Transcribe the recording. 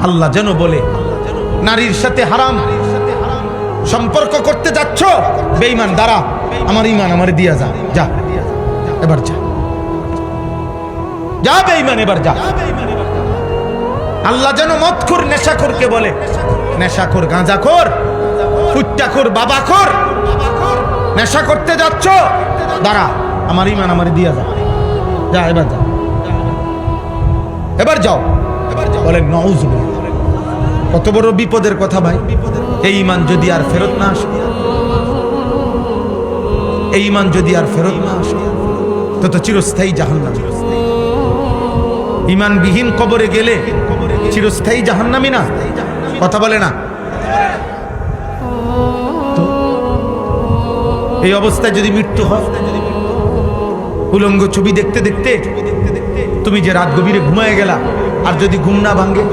আল্লাহ যেন বলে, নারীর সাথে হারাম সম্পর্ক করতে যাচ্ছ, বেঈমান দাঁড়া, আমার ঈমান আমারে দিয়া যা, যা এবার যা, যা বেঈমান এবার যা। আল্লাহ যেন মদখোর নেশাখোরকে বলে, নেশাখোর, গাঁজাখোর, ফুট্টাখোর, বাবাখোর, নেশা করতে যাচ্ছ, দাঁড়া, আমার ঈমান আমারে দিয়া যা, যা এবার যা, এবার যাও। বলেন নাউযুবিল্লাহ। কত বড় বিপদের কথা ভাই। এই ঈমান যদি আর ফেরত না আসে, এই ঈমান যদি আর ফেরত না আসে, তো চিরস্থায়ী জাহান্নামী। ঈমানবিহীন কবরে গেলে চিরস্থায়ী জাহান্নামী না? কথা বলে না? তো এই অবস্থায় যদি মৃত্যু হয়, উলঙ্গ ছবি দেখতে দেখতে তুমি যে রাত গভীরে ঘুমায় গেলা, আর যদি ঘুম না ভাঙ্গে,